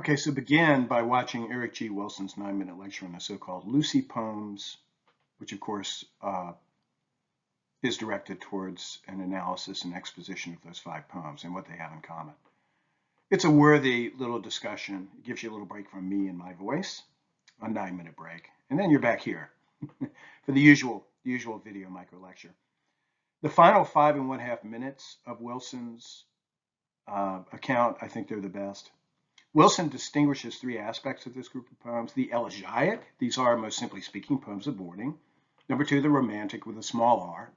Okay, so begin by watching Eric G. Wilson's 9-minute lecture on the so-called Lucy poems, which of course is directed towards an analysis and exposition of those 5 poems and what they have in common. It's a worthy little discussion. It gives you a little break from me and my voice, a 9-minute break, and then you're back here for the usual video micro lecture. The final 5.5 minutes of Wilson's account, I think they're the best. Wilson distinguishes 3 aspects of this group of poems. The elegiac, these are, most simply speaking, poems of boarding. Number 2, the romantic with a small r.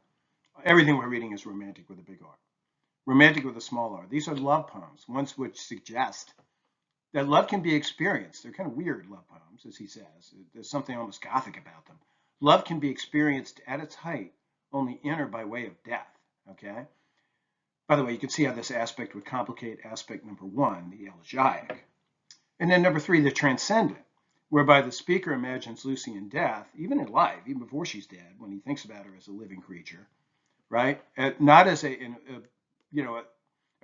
Everything we're reading is romantic with a big R. Romantic with a small r. These are love poems, ones which suggest that love can be experienced. They're kind of weird love poems, as he says. There's something almost gothic about them. Love can be experienced at its height only in or by way of death, okay? By the way, you can see how this aspect would complicate aspect number 1, the elegiac. And then number 3, the transcendent, whereby the speaker imagines Lucy in death, even in life, even before she's dead, when he thinks about her as a living creature, right? Not as a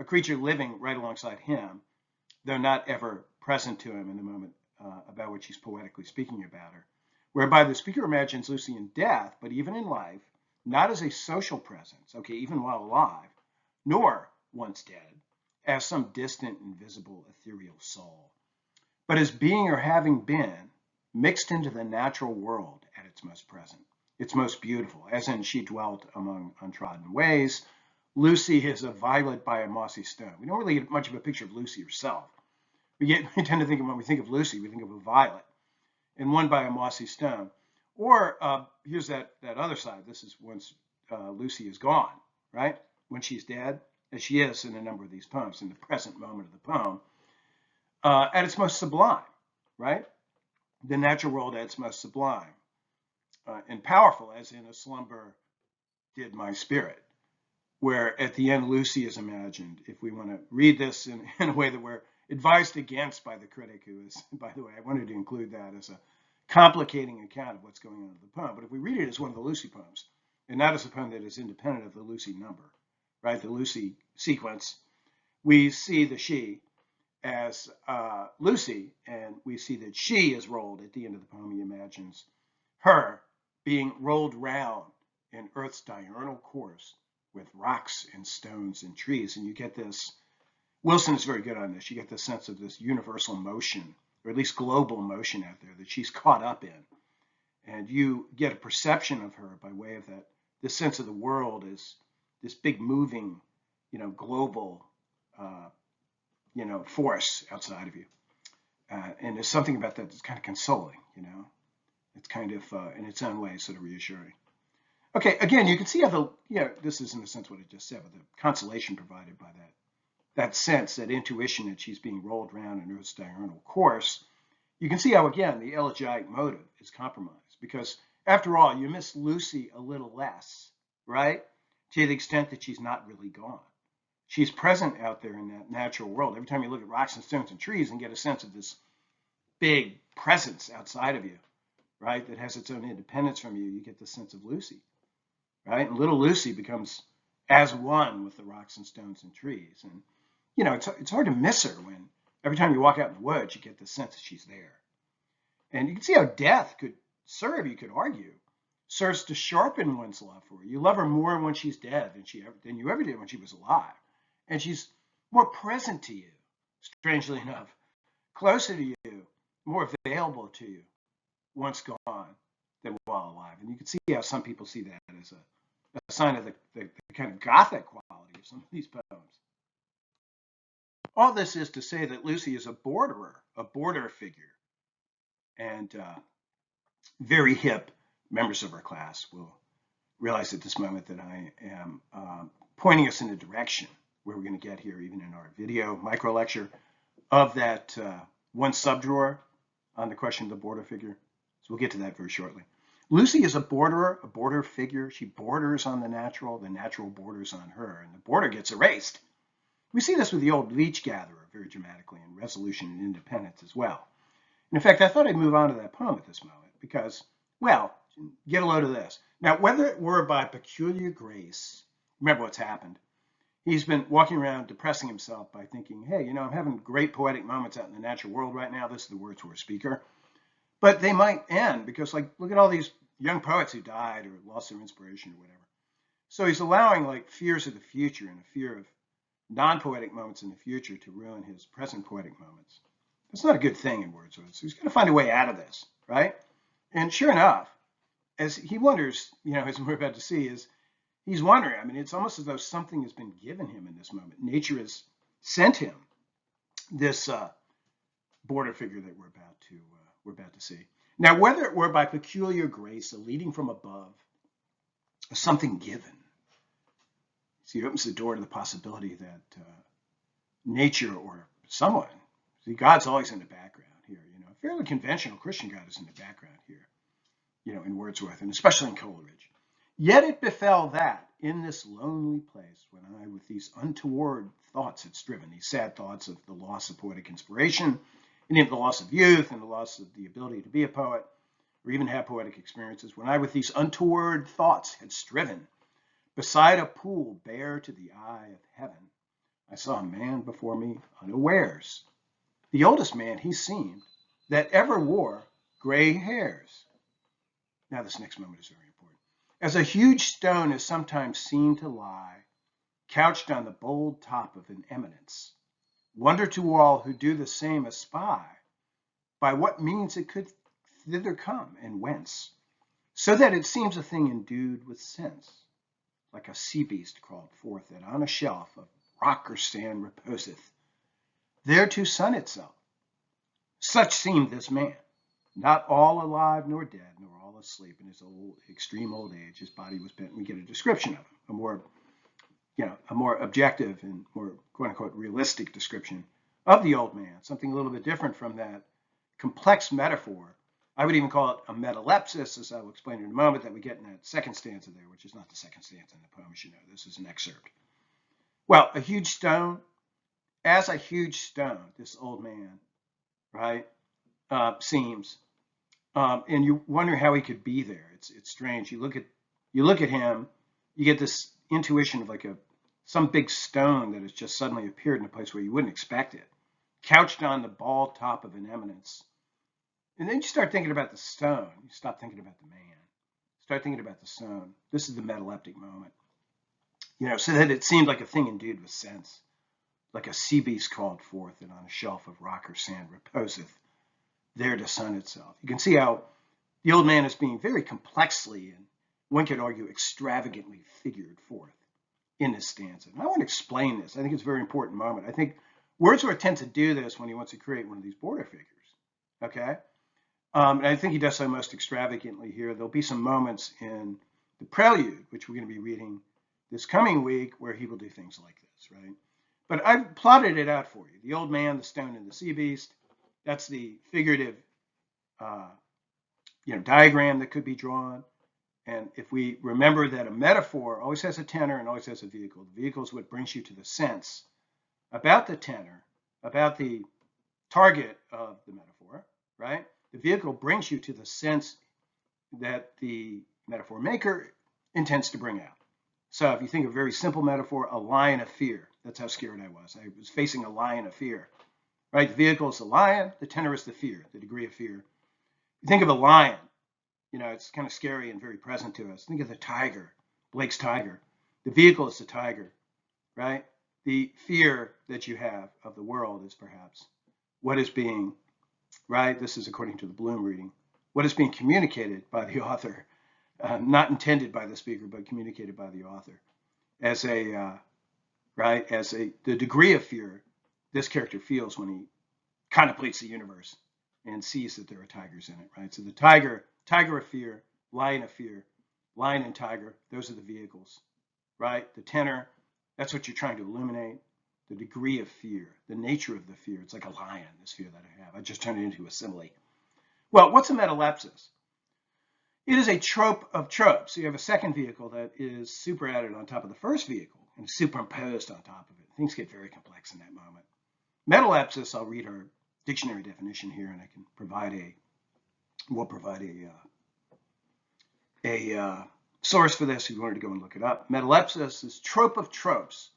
creature living right alongside him, though not ever present to him in the moment about which he's poetically speaking about her, whereby the speaker imagines Lucy in death, but even in life, not as a social presence, okay, even while alive, nor, once dead, as some distant, invisible, ethereal soul, but as being or having been mixed into the natural world at its most present, its most beautiful, as in she dwelt among untrodden ways. Lucy is a violet by a mossy stone. We don't really get much of a picture of Lucy herself. We tend to think of, when we think of Lucy, we think of a violet, and one by a mossy stone. Or here's that other side. This is once Lucy is gone, right? When she's dead, as she is in a number of these poems, in the present moment of the poem, at its most sublime, right? The natural world at its most sublime and powerful, as in a slumber did my spirit, where at the end Lucy is imagined. If we want to read this in a way that we're advised against by the critic, who is, by the way, I wanted to include that as a complicating account of what's going on in the poem, but if we read it as one of the Lucy poems, and not as a poem that is independent of the Lucy number, right, the Lucy sequence, we see the she as Lucy, and we see that she is rolled at the end of the poem. He imagines her being rolled round in Earth's diurnal course with rocks and stones and trees, and you get this, Wilson is very good on this, you get the sense of this universal motion, or at least global motion out there that she's caught up in, and you get a perception of her by way of that, this sense of the world is this big moving, global force outside of you. And there's something about that that's kind of consoling, It's kind of, in its own way, sort of reassuring. Okay, again, you can see how this is in a sense what I just said, but the consolation provided by that sense, that intuition that she's being rolled around in Earth's diurnal course. You can see how, again, the elegiac motive is compromised, because after all, you miss Lucy a little less, right? To the extent that she's not really gone. She's present out there in that natural world. Every time you look at rocks and stones and trees and get a sense of this big presence outside of you, right, that has its own independence from you, you get the sense of Lucy, right? And little Lucy becomes as one with the rocks and stones and trees. And, it's hard to miss her when every time you walk out in the woods, you get the sense that she's there. And you can see how death could serve, you could argue, serves to sharpen one's love for her. You love her more when she's dead than you ever did when she was alive. And she's more present to you, strangely enough, closer to you, more available to you once gone than while alive. And you can see how some people see that as a sign of the kind of gothic quality of some of these poems. All this is to say that Lucy is a border figure. And very hip members of our class will realize at this moment that I am pointing us in a direction where we're going to get here, even in our video micro lecture, of that one subdrawer on the question of the border figure. So we'll get to that very shortly. Lucy is a border figure. She borders on the natural borders on her, and the border gets erased. We see this with the old leech gatherer very dramatically in Resolution and Independence as well. And in fact, I thought I'd move on to that poem at this moment because, well, get a load of this. Now, whether it were by peculiar grace, remember what's happened. he's been walking around depressing himself by thinking, hey, I'm having great poetic moments out in the natural world right now. This is the Wordsworth speaker. But they might end because, look at all these young poets who died or lost their inspiration or whatever. So he's allowing fears of the future and a fear of non-poetic moments in the future to ruin his present poetic moments. That's not a good thing in Wordsworth. So he's got to find a way out of this, right? And sure enough, as he wonders, as we're about to see, he's wondering. I mean, it's almost as though something has been given him in this moment. Nature has sent him this border figure that we're about to see. Now, whether it were by peculiar grace, a leading from above, or something given, see, it opens the door to the possibility that nature or someone, see, God's always in the background here. A fairly conventional Christian God is in the background here, in Wordsworth, and especially in Coleridge. Yet it befell that in this lonely place, when I with these untoward thoughts had striven, these sad thoughts of the loss of poetic inspiration, and even the loss of youth and the loss of the ability to be a poet, or even have poetic experiences, when I with these untoward thoughts had striven, beside a pool bare to the eye of heaven, I saw a man before me unawares, the oldest man he seemed that ever wore gray hairs. Now this next moment is very important. As a huge stone is sometimes seen to lie, couched on the bold top of an eminence, wonder to all who do the same espy, by what means it could thither come, and whence, so that it seems a thing endued with sense, like a sea beast crawled forth, that on a shelf of rock or sand reposeth, there to sun itself. Such seemed this man, not all alive nor dead, nor all asleep in his extreme old age. His body was bent. We get a description of him, a more objective and more quote unquote realistic description of the old man, something a little bit different from that complex metaphor. I would even call it a metalepsis, as I will explain in a moment, that we get in that second stanza there, which is not the second stanza in the poem, as you know. This is an excerpt. Well, a huge stone, as a huge stone, this old man, right, seems, and you wonder how he could be there. It's strange. You look at him, you get this intuition of some big stone that has just suddenly appeared in a place where you wouldn't expect it, couched on the bald top of an eminence. And then you start thinking about the stone. You stop thinking about the man. Start thinking about the stone. This is the metaleptic moment. So that it seemed like a thing endued with sense, like a sea beast called forth, and on a shelf of rock or sand reposeth, there to sun itself. You can see how the old man is being very complexly, and one could argue extravagantly, figured forth in this stanza. And I want to explain this. I think it's a very important moment. I think Wordsworth tends to do this when he wants to create one of these border figures. Okay? And I think he does so most extravagantly here. There'll be some moments in the prelude, which we're going to be reading this coming week, where he will do things like this, right? But I've plotted it out for you. The old man, the stone, and the sea beast. That's the figurative, diagram that could be drawn. And if we remember that a metaphor always has a tenor and always has a vehicle, the vehicle is what brings you to the sense about the tenor, about the target of the metaphor, right? The vehicle brings you to the sense that the metaphor maker intends to bring out. So if you think of a very simple metaphor, a lion of fear, that's how scared I was. I was facing a lion of fear, right? The vehicle is the lion, the tenor is the fear, the degree of fear. You think of a lion, it's kind of scary and very present to us. Think of the tiger, Blake's tiger. The vehicle is the tiger, right? The fear that you have of the world is perhaps what is being, right? This is according to the Bloom reading, what is being communicated by the author, not intended by the speaker, but communicated by the author as the degree of fear this character feels when he contemplates the universe and sees that there are tigers in it, right? So the tiger of fear, lion and tiger, those are the vehicles, right? The tenor, that's what you're trying to illuminate. The degree of fear, the nature of the fear. It's like a lion, this fear that I have. I just turned it into a simile. Well, what's a metalepsis? It is a trope of tropes. So you have a second vehicle that is superadded on top of the first vehicle and superimposed on top of it. Things get very complex in that moment. Metalepsis, I'll read our dictionary definition here, and I can we'll provide a source for this if you wanted to go and look it up. Metalepsis is trope of tropes,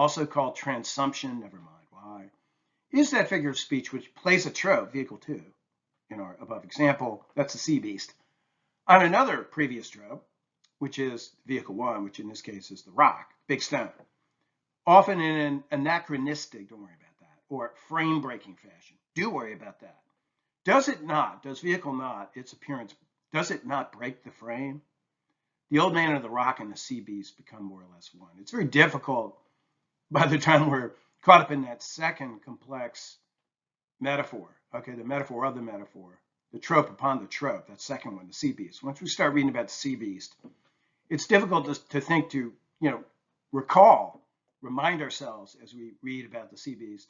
also called transumption, never mind why, is that figure of speech which plays a trope, vehicle 2, in our above example. That's the sea beast. On another previous trope, which is vehicle 1, which in this case is the rock, big stone, often in an anachronistic, don't worry about that, or frame-breaking fashion. Do worry about that. Does it not, does vehicle not, its appearance, does it not break the frame? The old man and the rock and the sea beast become more or less one. It's very difficult by the time we're caught up in that second complex metaphor, okay, the metaphor of the metaphor, the trope upon the trope, that second one, the sea beast. Once we start reading about the sea beast, it's difficult to think to, recall, remind ourselves as we read about the sea beast,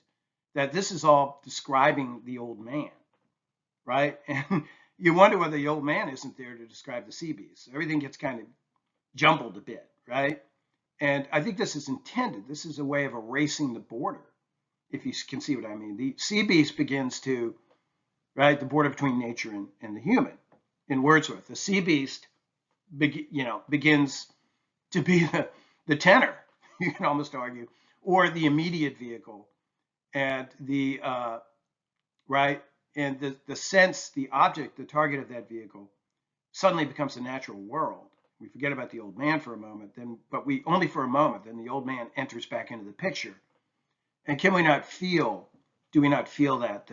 that this is all describing the old man, right? And you wonder whether the old man isn't there to describe the sea beast. Everything gets kind of jumbled a bit, right? And I think this is intended. This is a way of erasing the border, if you can see what I mean. The sea beast begins to, right, the border between nature and the human. In Wordsworth, the sea beast, begins to be the tenor, you can almost argue, or the immediate vehicle, and the right, and the sense, the object, the target of that vehicle suddenly becomes the natural world. We forget about the old man for a moment, but we only for a moment, then the old man enters back into the picture. And can we not feel, do we not feel that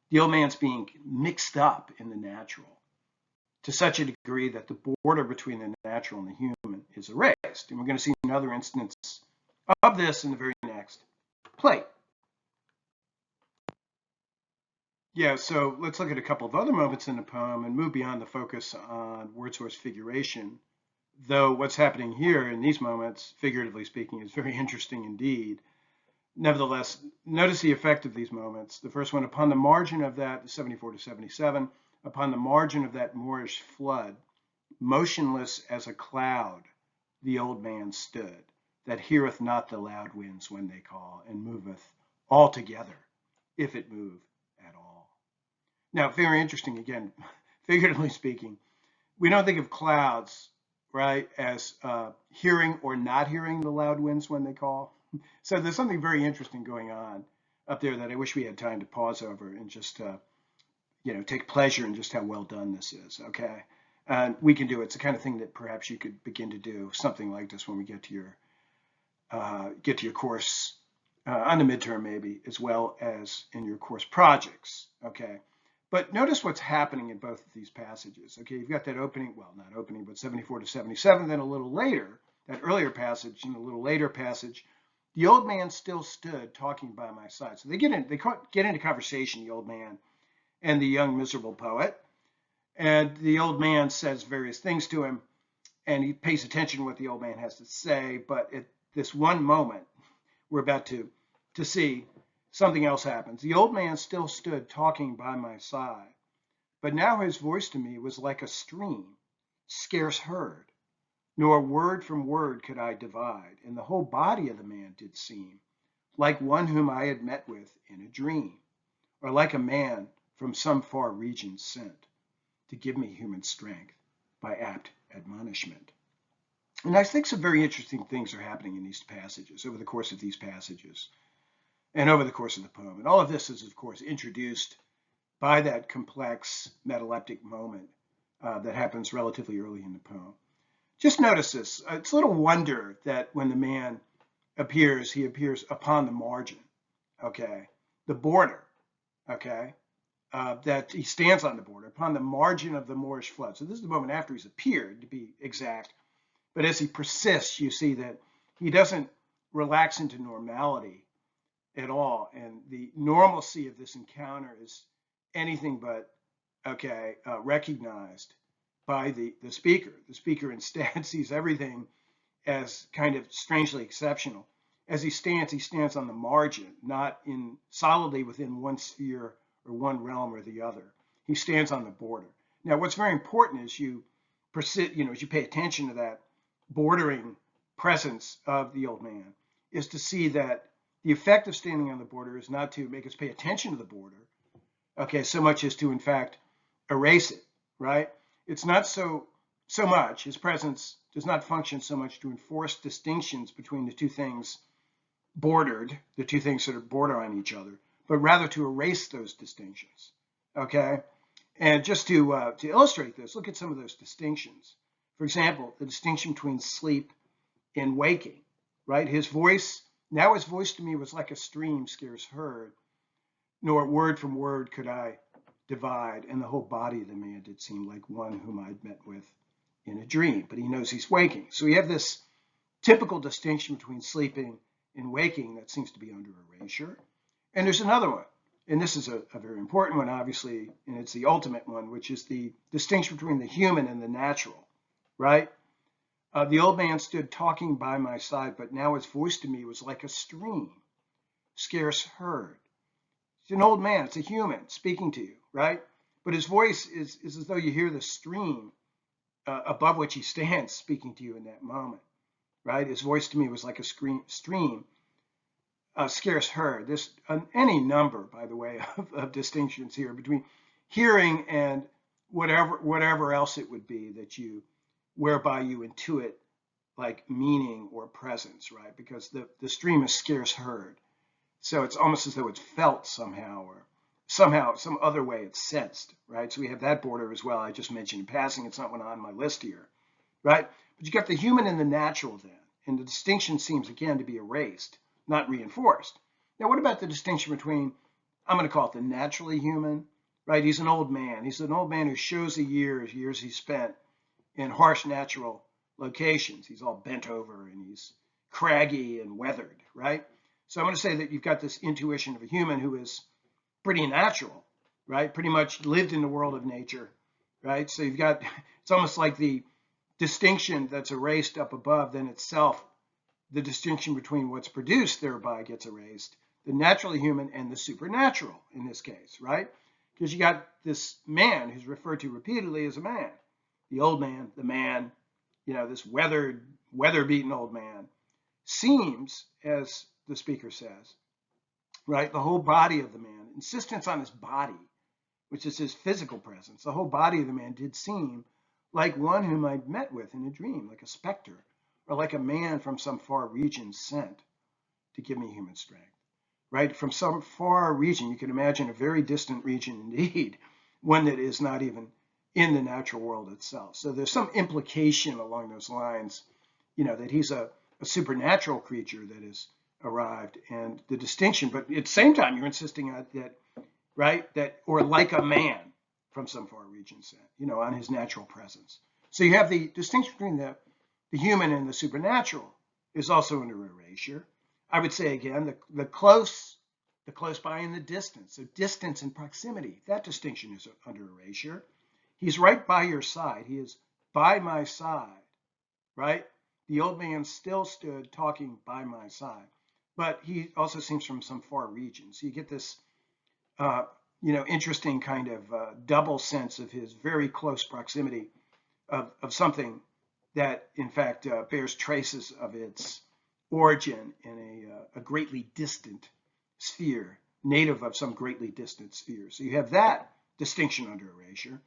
the old man's being mixed up in the natural to such a degree that the border between the natural and the human is erased? And we're going to see another instance of this in the very next plate. Yeah, so let's look at a couple of other moments in the poem and move beyond the focus on Wordsworth's figuration. Though what's happening here in these moments, figuratively speaking, is very interesting indeed. Nevertheless, notice the effect of these moments. The first one, upon the margin of that, 74 to 77, upon the margin of that Moorish flood, motionless as a cloud, the old man stood, that heareth not the loud winds when they call, and moveth altogether, if it move at all. Now, very interesting, again, figuratively speaking, we don't think of clouds, right, as hearing or not hearing the loud winds when they call. So there's something very interesting going on up there that I wish we had time to pause over and just, take pleasure in just how well done this is, okay? And we can do it. It's the kind of thing that perhaps you could begin to do something like this when we get to your course on the midterm maybe, as well as in your course projects, okay? But notice what's happening in both of these passages, okay? You've got that opening, well, not opening, but 74 to 77, then a little later, that earlier passage and a little later passage, the old man still stood talking by my side. So they get into conversation, the old man and the young miserable poet. And the old man says various things to him, and he pays attention to what the old man has to say. But at this one moment, we're about to see something else happens. The old man still stood talking by my side, but now his voice to me was like a stream, scarce heard, nor word from word could I divide, and the whole body of the man did seem like one whom I had met with in a dream, or like a man from some far region sent to give me human strength by apt admonishment. And I think some very interesting things are happening in these passages, over the course of these passages, and over the course of the poem. And all of this is, of course, introduced by that complex metaleptic moment that happens relatively early in the poem. Just notice this. It's little wonder that when the man appears, he appears upon the margin, okay? The border, okay? That he stands on the border, upon the margin of the Moorish flood. So this is the moment after he's appeared, to be exact. But as he persists, you see that he doesn't relax into normality at all. And the normalcy of this encounter is anything but, okay, recognized by the speaker. The speaker instead sees everything as kind of strangely exceptional. As he stands on the margin, not in solidly within one sphere or one realm or the other. He stands on the border. Now, what's very important is you persist, as you pay attention to that bordering presence of the old man, is to see that the effect of standing on the border is not to make us pay attention to the border, okay, so much as to, in fact, erase it, right? It's not so much, his presence does not function so much to enforce distinctions between the two things bordered, the two things that are border on each other, but rather to erase those distinctions. Okay? And just to illustrate this, look at some of those distinctions. For example, the distinction between sleep and waking, right? His voice to me was like a stream scarce heard, nor word from word could I divide, and the whole body of the man did seem like one whom I'd met with in a dream. But he knows he's waking. So we have this typical distinction between sleeping and waking that seems to be under erasure. And there's another one, and this is a very important one, obviously, and it's the ultimate one, which is the distinction between the human and the natural, right? The old man stood talking by my side, but now his voice to me was like a stream, scarce heard. It's an old man, it's a human speaking to you, right? But his voice is as though you hear the stream above which he stands speaking to you in that moment, right? His voice to me was like a stream, scarce heard. There's any number, by the way, of distinctions here between hearing and whatever else it would be that whereby you intuit like meaning or presence, right? Because the stream is scarce heard. So it's almost as though it's felt somehow, or somehow, some other way it's sensed, right? So we have that border as well. I just mentioned in passing, it's not one on my list here, right? But you got the human and the natural then, and the distinction seems again to be erased, not reinforced. Now, what about the distinction between, I'm going to call it the naturally human, right? He's an old man. He's an old man who shows the years he spent in harsh natural locations. He's all bent over and he's craggy and weathered, right? So I'm going to say that you've got this intuition of a human who is pretty natural, right? Pretty much lived in the world of nature, right? So you've got, it's almost like the distinction that's erased up above, then itself, the distinction between what's produced thereby gets erased, the naturally human and the supernatural in this case, right? Because you got this man who's referred to repeatedly as a man, the old man, the man, this weather-beaten old man, seems, as the speaker says, right, the whole body of the man, insistence on his body, which is his physical presence, the whole body of the man did seem like one whom I'd met with in a dream, like a specter, or like a man from some far region sent to give me human strength, right? From some far region, you can imagine a very distant region indeed, one that is not even in the natural world itself. So there's some implication along those lines, that he's a supernatural creature that has arrived, and the distinction, but at the same time, you're insisting on that, right? That, or like a man from some far region sent, on his natural presence. So you have the distinction between the human and the supernatural is also under erasure. I would say again, the close by and the distance. So distance and proximity, that distinction is under erasure. He's right by your side. He is by my side, right? The old man still stood talking by my side, but he also seems from some far region. So you get this, interesting kind of double sense of his very close proximity of something that, in fact, bears traces of its origin in a greatly distant sphere, native of some greatly distant sphere. So you have that distinction under erasure.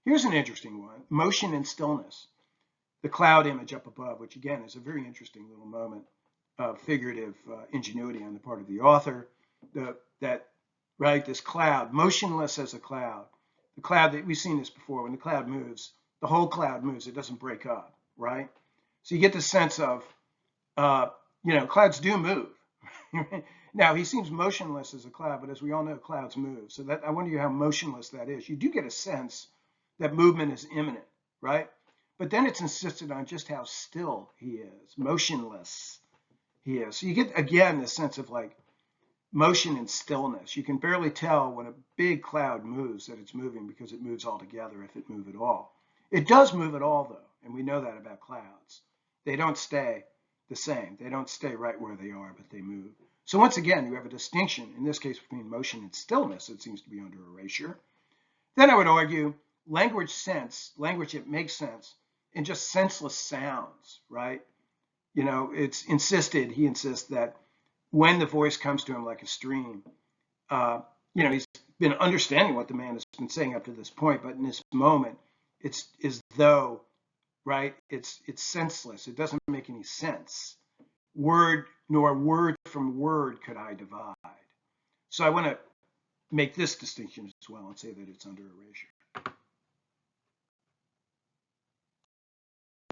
Here's an interesting one, motion and stillness. The cloud image up above, which again is a very interesting little moment of figurative ingenuity on the part of the author. This cloud, motionless as a cloud. The cloud, that we've seen this before, when the cloud moves, the whole cloud moves, it doesn't break up, right? So you get the sense of, clouds do move. Now, he seems motionless as a cloud, but as we all know, clouds move. So that, I wonder how motionless that is. You do get a sense that movement is imminent, right? But then it's insisted on just how still he is, motionless he is. So you get, again, this sense of like motion and stillness. You can barely tell when a big cloud moves that it's moving because it moves all together, if it move at all. It does move at all, though, and we know that about clouds. They don't stay the same. They don't stay right where they are, but they move. So once again, you have a distinction, in this case, between motion and stillness that seems to be under erasure. Then I would argue language that makes sense, and just senseless sounds, right? He insists that when the voice comes to him like a stream, he's been understanding what the man has been saying up to this point, but in this moment, it's as though, right, it's senseless. It doesn't make any sense. word nor word from word could I divide. So I want to make this distinction as well and say that it's under erasure.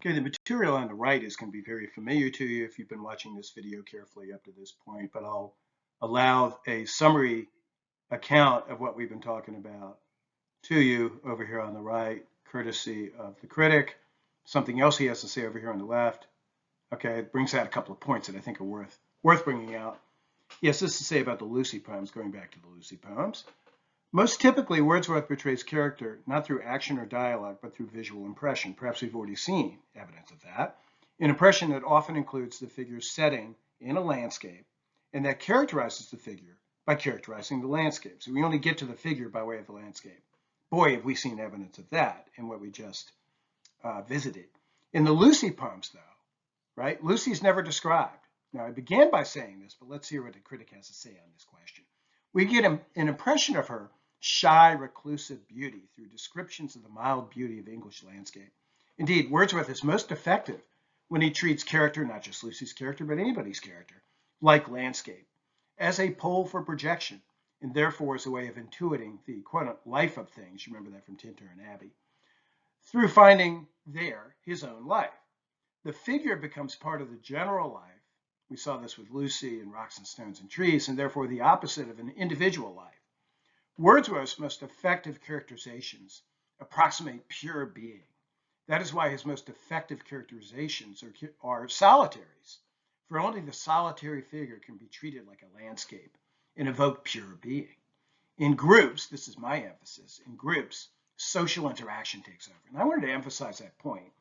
Okay, the material on the right is going to be very familiar to you if you've been watching this video carefully up to this point, but I'll allow a summary account of what we've been talking about to you over here on the right, courtesy of the critic. Something else he has to say over here on the left. Okay, it brings out a couple of points that I think are worth bringing out. He has this to say about the Lucy poems, going back to the Lucy poems. Most typically, Wordsworth portrays character not through action or dialogue, but through visual impression. Perhaps we've already seen evidence of that. An impression that often includes the figure's setting in a landscape, and that characterizes the figure by characterizing the landscape. So we only get to the figure by way of the landscape. Boy, have we seen evidence of that in what we just visited. In the Lucy poems, though, right, Lucy's never described. Now, I began by saying this, but let's hear what the critic has to say on this question. We get an impression of her shy, reclusive beauty through descriptions of the mild beauty of English landscape. Indeed, Wordsworth is most effective when he treats character, not just Lucy's character, but anybody's character, like landscape, as a pole for projection, and therefore as a way of intuiting the quote life of things. You remember that from Tinter and Abby, through finding there his own life. The figure becomes part of the general life. We saw this with Lucy and Rocks and Stones and Trees, and therefore the opposite of an individual life. Wordsworth's most effective characterizations approximate pure being. That is why his most effective characterizations are solitaries, for only the solitary figure can be treated like a landscape and evoke pure being. In groups, this is my emphasis, in groups, social interaction takes over. And I wanted to emphasize that point,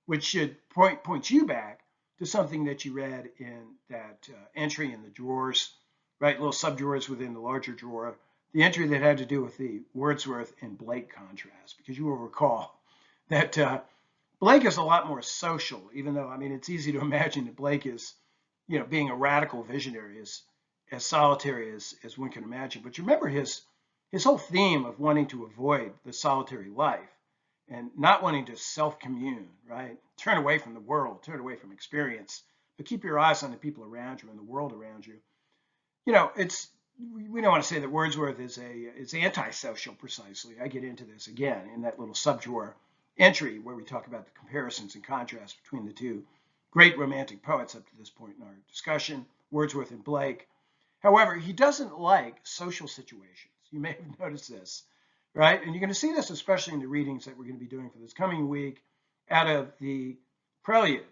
which should point you back to something that you read in that entry in the drawers, right, little sub-drawers within the larger drawer, the entry that had to do with the Wordsworth and Blake contrast, because you will recall that Blake is a lot more social, even though, I mean, it's easy to imagine that Blake is, you know, being a radical visionary, as solitary as one can imagine. But you remember his whole theme of wanting to avoid the solitary life and not wanting to self-commune, right? Turn away from the world, turn away from experience, but keep your eyes on the people around you and the world around you. You know, we don't want to say that Wordsworth is antisocial precisely. I get into this again in that little subdrawer entry where we talk about the comparisons and contrasts between the two great romantic poets up to this point in our discussion, Wordsworth and Blake. However, he doesn't like social situations. You may have noticed this, right? And you're going to see this especially in the readings that we're going to be doing for this coming week out of the Prelude,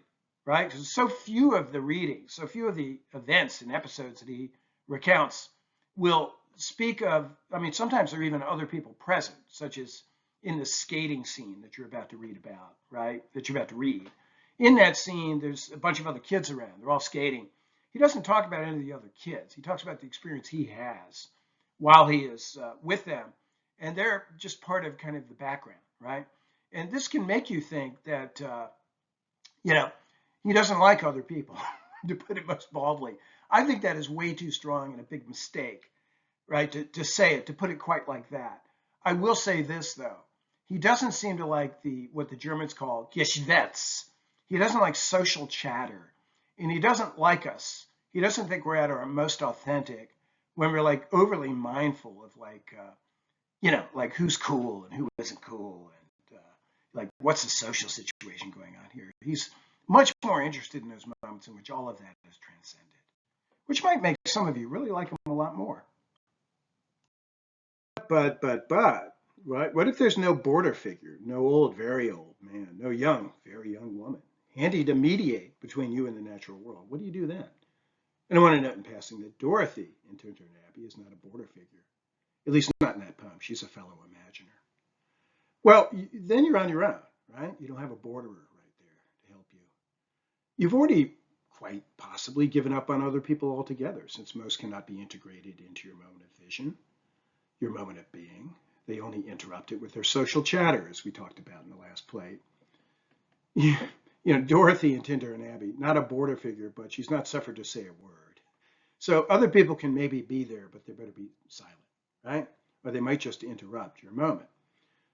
right? Because so few of the readings, so few of the events and episodes that he recounts will speak of, I mean, sometimes there are even other people present, such as in the skating scene that you're about to read about, right? That you're about to read. In that scene, there's a bunch of other kids around. They're all skating. He doesn't talk about any of the other kids. He talks about the experience he has while he is with them. And they're just part of kind of the background, right? And this can make you think that, you know, he doesn't like other people, to put it most baldly. I think that is way too strong and a big mistake, right, to say it, to put it quite like that. I will say this, though. He doesn't seem to like what the Germans call Geschwätz. He doesn't like social chatter. And he doesn't like us. He doesn't think we're at our most authentic when we're like overly mindful of like, you know, like who's cool and who isn't cool and like what's the social situation going on here. He's much more interested in those moments in which all of that is transcended, which might make some of you really like him a lot more. But, right? What if there's no border figure, no old, very old man, no young, very young woman, handy to mediate between you and the natural world? What do you do then? And I want to note in passing that Dorothy in Tinter and Abby is not a border figure, at least not in that poem. She's a fellow imaginer. Well, then you're on your own, right? You don't have a borderer right there to help you. You've already quite possibly given up on other people altogether, since most cannot be integrated into your moment of vision, your moment of being. They only interrupt it with their social chatter, as we talked about in the last plate. You know, Dorothy in Tinter and Abby, not a border figure, but she's not suffered to say a word. So other people can maybe be there, but they better be silent, right? Or they might just interrupt your moment.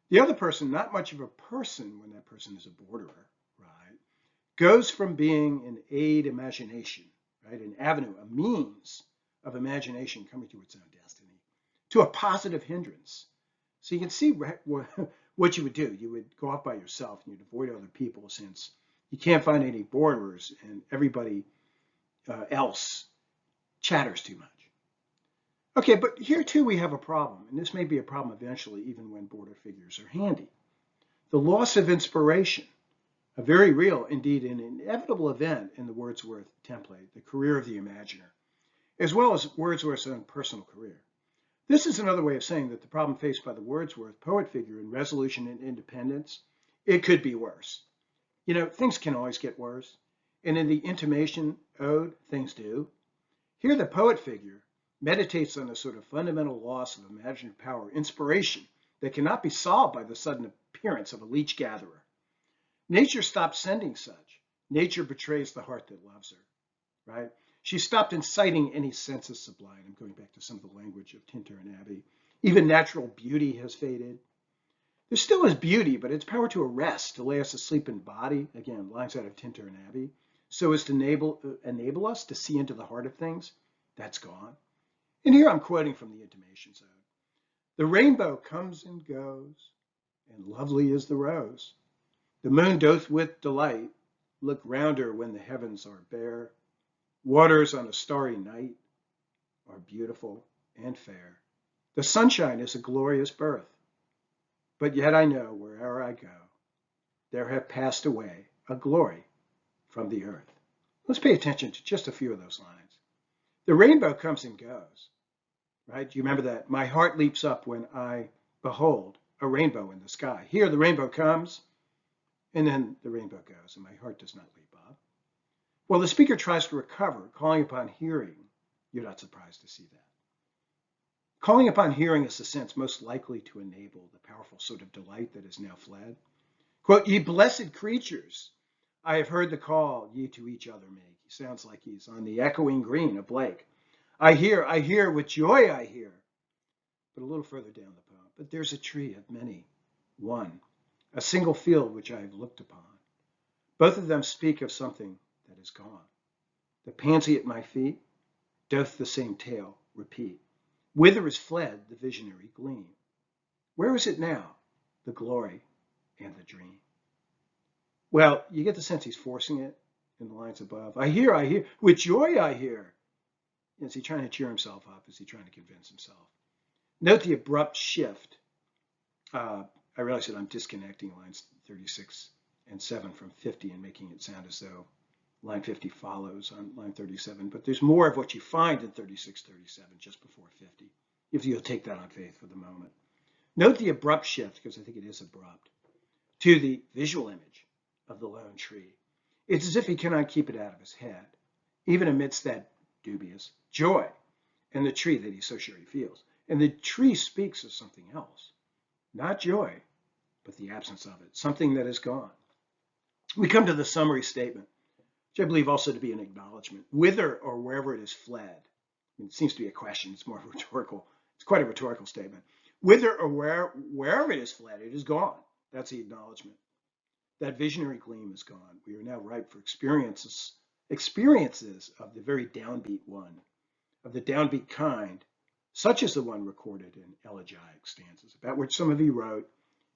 The other person, not much of a person when that person is a borderer, right, goes from being an aid imagination, right? An avenue, a means of imagination coming to its own destiny, to a positive hindrance. So you can see what you would do. You would go off by yourself and you'd avoid other people since you can't find any borders and everybody else chatters too much. Okay, but here too we have a problem, and this may be a problem eventually even when border figures are handy. The loss of inspiration, a very real, indeed an inevitable event in the Wordsworth template, the career of the imaginer, as well as Wordsworth's own personal career. This is another way of saying that the problem faced by the Wordsworth poet figure in resolution and independence, it could be worse. You know, things can always get worse. And in the intimation ode, things do. Here the poet figure meditates on a sort of fundamental loss of imaginative power, inspiration, that cannot be solved by the sudden appearance of a leech gatherer. Nature stops sending such. Nature betrays the heart that loves her, right? She stopped inciting any sense of sublime. I'm going back to some of the language of Tinter and Abbey. Even natural beauty has faded. There still is beauty, but its power to arrest, to lay us asleep in body, again, lines out of Tinter and Abbey, so as to enable us to see into the heart of things, that's gone. And here I'm quoting from the Intimations Ode. The rainbow comes and goes, and lovely is the rose. The moon doth with delight look round her when the heavens are bare. Waters on a starry night are beautiful and fair. The sunshine is a glorious birth. But yet I know where'er I go, there have passed away a glory from the earth. Let's pay attention to just a few of those lines. The rainbow comes and goes, right? Do you remember that? My heart leaps up when I behold a rainbow in the sky. Here the rainbow comes, and then the rainbow goes, and my heart does not leap up. Well, the speaker tries to recover, calling upon hearing. You're not surprised to see that. Calling upon hearing is the sense most likely to enable the powerful sort of delight that is now fled. Quote, ye blessed creatures, I have heard the call ye to each other make. He sounds like he's on the echoing green of Blake. I hear, with joy I hear. But a little further down the poem, but there's a tree of many, one, a single field which I have looked upon. Both of them speak of something that is gone. The pansy at my feet doth the same tale repeat. Whither is fled the visionary gleam? Where is it now, the glory and the dream? Well, you get the sense he's forcing it in the lines above. I hear, with joy I hear. Is he trying to cheer himself up? Is he trying to convince himself? Note the abrupt shift. I realize that I'm disconnecting lines 36 and 7 from 50 and making it sound as though line 50 follows on line 37, but there's more of what you find in 36, 37, just before 50, if you'll take that on faith for the moment. Note the abrupt shift, because I think it is abrupt, to the visual image of the lone tree. It's as if he cannot keep it out of his head, even amidst that dubious joy and the tree that he so sure he feels. And the tree speaks of something else, not joy, but the absence of it, something that is gone. We come to the summary statement, which I believe also to be an acknowledgement. Whither or wherever it is fled. I mean, it seems to be a question. It's more rhetorical. It's quite a rhetorical statement. Whither or wherever it is fled, it is gone. That's the acknowledgement. That visionary gleam is gone. We are now ripe for experiences of the very downbeat one, of the downbeat kind, such as the one recorded in elegiac stanzas, about which some of you wrote,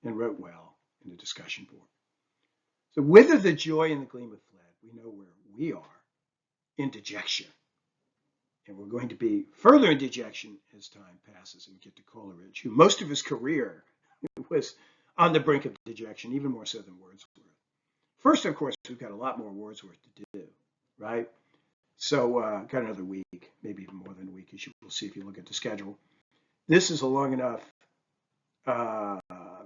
and wrote well, in the discussion board. So whither the joy and the gleam have fled, we know where we are, in dejection. And we're going to be further in dejection as time passes and we get to Coleridge, who most of his career was on the brink of dejection, even more so than Wordsworth. First, of course, we've got a lot more Wordsworth to do, right? So got another week, maybe even more than a week, as you will see if you look at the schedule. This is a long enough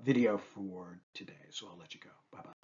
video for today, so I'll let you go. Bye-bye.